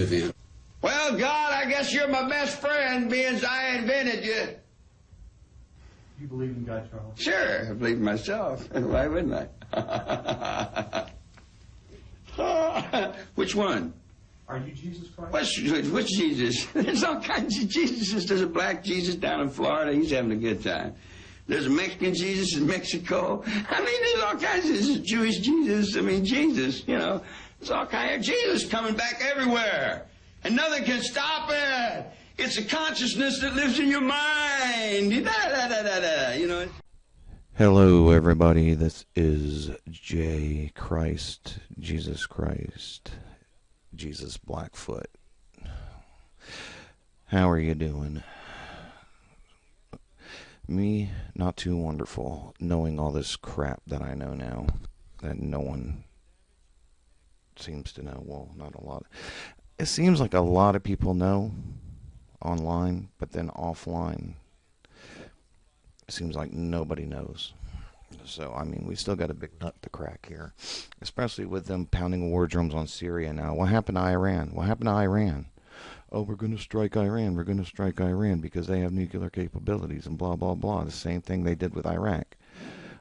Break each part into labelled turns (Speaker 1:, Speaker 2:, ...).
Speaker 1: live in.
Speaker 2: Well, God, I guess you're my best friend, being as I invented you.
Speaker 3: You believe in God, Charles?
Speaker 2: Sure, I believe in myself. Why wouldn't I? Which one?
Speaker 3: Are you Jesus Christ?
Speaker 2: Which Jesus? There's all kinds of Jesuses. There's a black Jesus down in Florida. He's having a good time. There's a Mexican Jesus in Mexico. I mean, there's all kinds of there's a Jewish Jesus. I mean, Jesus, you know. There's all kinds of Jesus coming back everywhere. And nothing can stop it. It's a consciousness that lives in your mind. You know.
Speaker 4: Hello, everybody. This is J. Christ, Jesus Christ, Jesus Blackfoot. How are you doing? Me, not too wonderful, knowing all this crap that I know now, that no one seems to know. Well, not a lot. It seems like a lot of people know online, but then offline, it seems like nobody knows. So, I mean, we still got a big nut to crack here, especially with them pounding war drums on Syria now. What happened to Iran? What happened to Iran? Oh, we're going to strike Iran. We're going to strike Iran because they have nuclear capabilities and blah, blah, blah. The same thing they did with Iraq.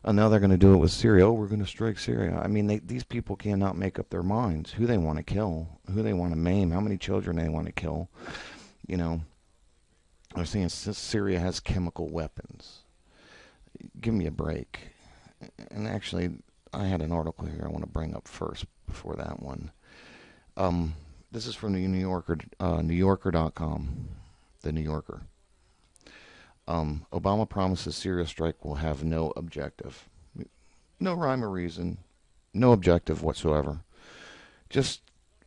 Speaker 4: And now they're going to do it with Syria. Oh, we're going to strike Syria. I mean, these people cannot make up their minds who they want to kill, who they want to maim, how many children they want to kill. You know, they're saying Syria has chemical weapons. Give me a break. And actually, I had an article here I want to bring up first before that one. This is from the New Yorker, NewYorker.com, the New Yorker. Obama promises Syria strike will have no objective. No rhyme or reason. No objective whatsoever. Just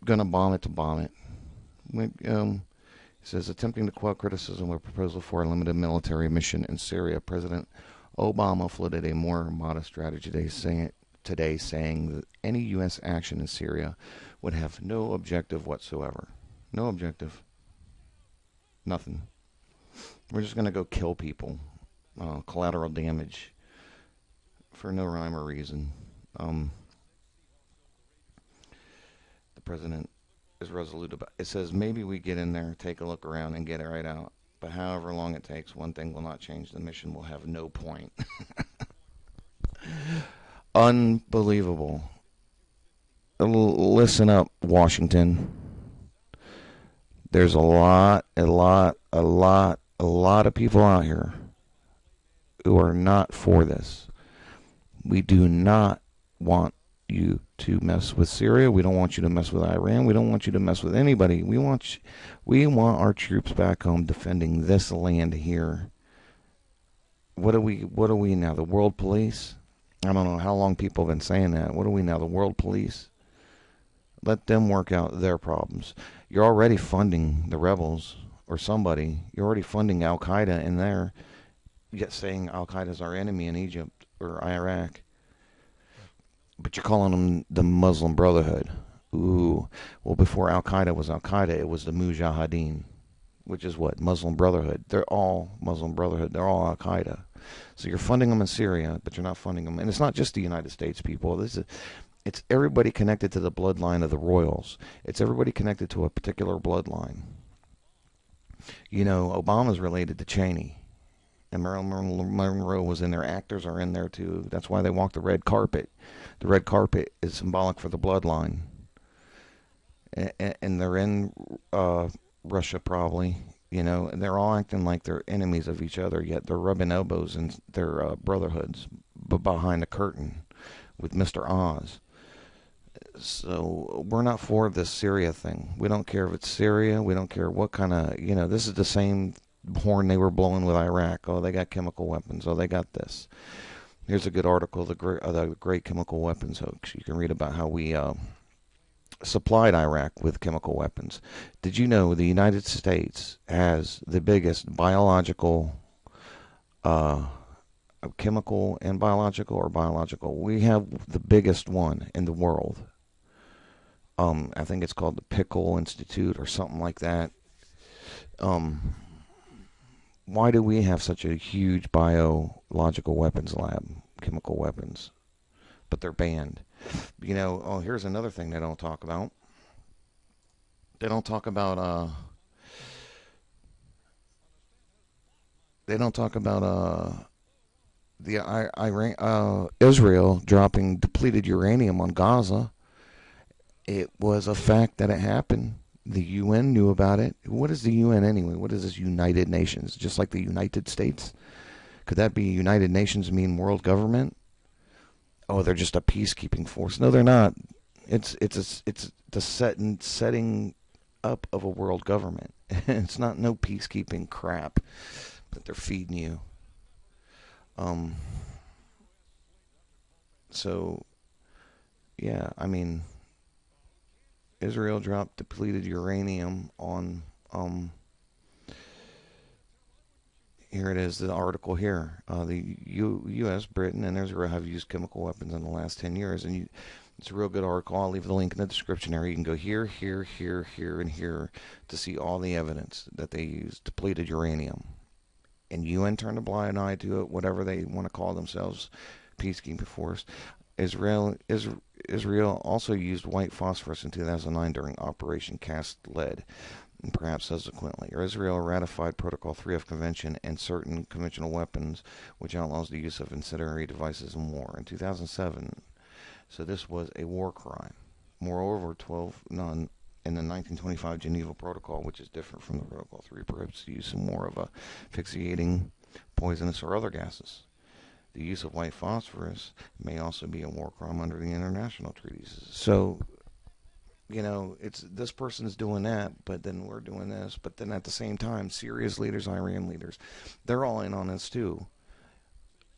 Speaker 4: going to bomb it to bomb it. He says, attempting to quell criticism of a proposal for a limited military mission in Syria, President Obama floated a more modest strategy today, saying that any U.S. action in Syria would have no objective whatsoever. No objective. Nothing. We're just going to go kill people. Collateral damage for no rhyme or reason. The president is resolute about it. It says maybe we get in there, take a look around, and get it right out. But however long it takes, one thing will not change. The mission will have no point. Unbelievable. Listen up, Washington. There's a lot of people out here who are not for this. We do not want you to mess with Syria. We don't want you to mess with Iran. We don't want you to mess with anybody. We want our troops back home defending this land here. What are we now? The world police? I don't know how long people have been saying that. What are we now? The world police? Let them work out their problems. You're already funding the rebels or somebody. You're already funding Al-Qaeda in there, yet saying Al-Qaeda's our enemy in Egypt or Iraq. But you're calling them the Muslim Brotherhood. Ooh. Well, before Al-Qaeda was Al-Qaeda, it was the Mujahideen, which is what? Muslim Brotherhood. They're all Muslim Brotherhood. They're all Al-Qaeda. So you're funding them in Syria, but you're not funding them. And it's not just the United States people. It's everybody connected to the bloodline of the royals. It's everybody connected to a particular bloodline. You know, Obama's related to Cheney. And Marilyn Monroe was in there. Actors are in there, too. That's why they walk the red carpet. The red carpet is symbolic for the bloodline. And they're in Russia, probably. You know, and they're all acting like they're enemies of each other, yet they're rubbing elbows in their brotherhoods behind the curtain with Mr. Oz. So we're not for this Syria thing. We don't care if it's Syria. We don't care what kind of, you know, this is the same horn they were blowing with Iraq. Oh, they got chemical weapons. Oh, they got this. Here's a good article, the Great Chemical Weapons Hoax. You can read about how we supplied Iraq with chemical weapons. Did you know the United States has the biggest biological, chemical and biological or biological? We have the biggest one in the world. I think it's called the Pickle Institute or something like that. Why do we have such a huge biological weapons lab, chemical weapons, but they're banned? You know, oh, here's another thing they don't talk about. They don't talk about the Iran Israel dropping depleted uranium on Gaza. It was a fact that it happened. The UN knew about it. What is the UN anyway? What is this United Nations? Just like the United States? Could that be United Nations mean world government? Oh, they're just a peacekeeping force. No, they're not. It's the setting up of a world government. It's not no peacekeeping crap that they're feeding you. So yeah, I mean, Israel dropped depleted uranium on here it is, the article here. The U.S., Britain, and Israel have used chemical weapons in the last 10 years. And it's a real good article. I'll leave the link in the description area. You can go here, here, here, here, and here to see all the evidence that they used depleted uranium. And UN turned a blind eye to it, whatever they want to call themselves, peacekeeping force. Israel also used white phosphorus in 2009 during Operation Cast Lead, and perhaps subsequently. Israel ratified Protocol 3 of Convention and certain conventional weapons, which outlaws the use of incendiary devices in war in 2007. So this was a war crime. Moreover, 12 none in the 1925 Geneva Protocol, which is different from the Protocol 3, prohibits the use of more of asphyxiating, poisonous, or other gases. The use of white phosphorus may also be a war crime under the international treaties. So, you know, it's this person's doing that, but then we're doing this. But then at the same time, Syria's leaders, Iran leaders, they're all in on this too.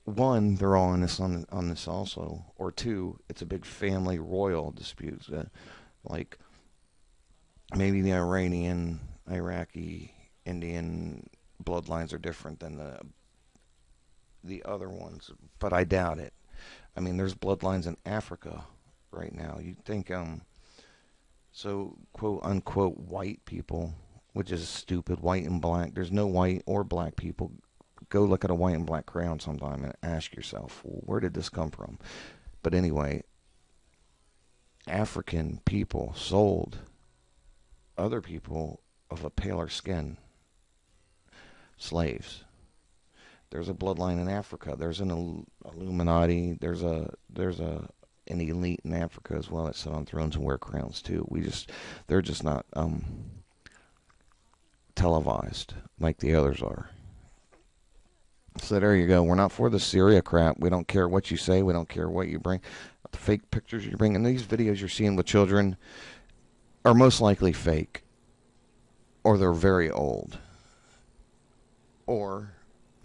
Speaker 4: One, they're all in this on this also, or two, it's a big family royal dispute. Like maybe the Iranian, Iraqi, Indian bloodlines are different than the other ones, but I doubt it. I mean, there's bloodlines in Africa right now. You'd think, so quote unquote white people, which is stupid, white and black. There's no white or black people. Go look at a white and black crayon sometime and ask yourself, well, where did this come from? But anyway, African people sold other people of a paler skin slaves. There's a bloodline in Africa. There's an Illuminati. There's an elite in Africa as well that sit on thrones and wear crowns too. They're just not televised like the others are. So there you go. We're not for the Syria crap. We don't care what you say. We don't care what you bring. The fake pictures you bring. And these videos you're seeing with children are most likely fake. Or they're very old. Or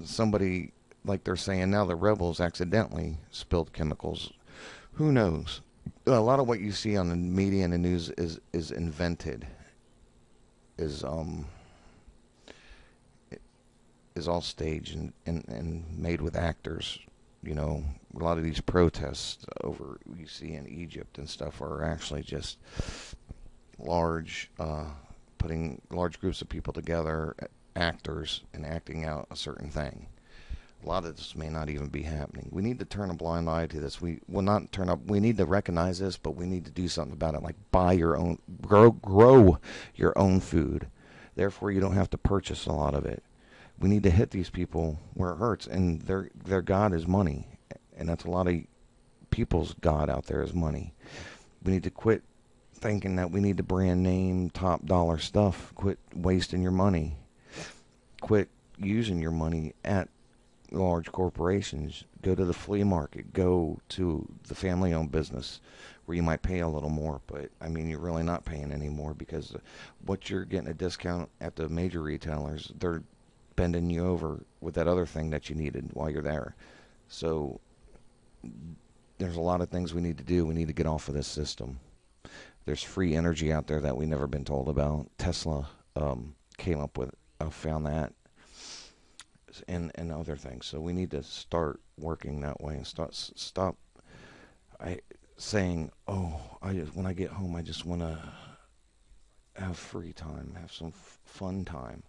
Speaker 4: somebody, like they're saying now, the rebels accidentally spilled chemicals. Who knows? A lot of what you see on the media and the news is invented. Is all staged and made with actors. You know, a lot of these protests over you see in Egypt and stuff are actually just putting large groups of people together, actors, and acting out a certain thing. A lot of this may not even be happening. We need to turn a blind eye to this. We will not turn up. We need to recognize this, but we need to do something about it. Like buy your own, grow your own food. Therefore, you don't have to purchase a lot of it. We need to hit these people where it hurts, and their God is money, and that's a lot of people's God out there is money. We need to quit thinking that we need to brand name top dollar stuff. Quit wasting your money. Quit using your money at large corporations. Go to the flea market. Go to the family-owned business where you might pay a little more, but I mean you're really not paying any more because what you're getting a discount at the major retailers, they're bending you over with that other thing that you needed while you're there. So there's a lot of things we need to do. We need to get off of this system. There's free energy out there that we've never been told about. Tesla came up with, found that, and other things. So we need to start working that way and stop saying, oh, when I get home, I just want to have free time, have some fun time.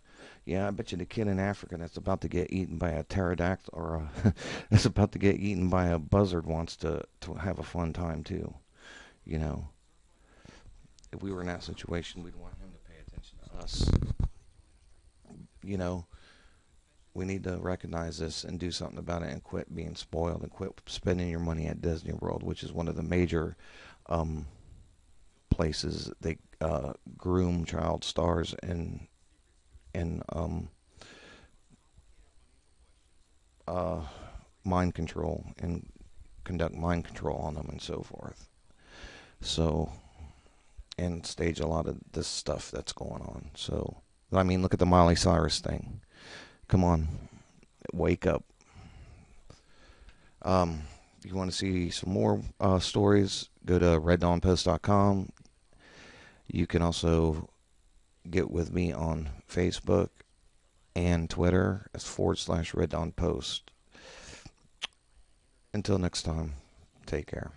Speaker 4: Yeah, I bet you the kid in Africa that's about to get eaten by a pterodactyl or that's about to get eaten by a buzzard wants to have a fun time too. You know, if we were in that situation, we'd want him to us. You know, we need to recognize this and do something about it and quit being spoiled and quit spending your money at Disney World, which is one of the major places they groom child stars and mind control and conduct mind control on them and so forth. So, and stage a lot of this stuff that's going on. So, I mean, look at the Miley Cyrus thing. Come on, wake up. You want to see some more stories, go to reddawnpost.com. You can also get with me on Facebook and Twitter as /reddawnpost. Until next time, take care.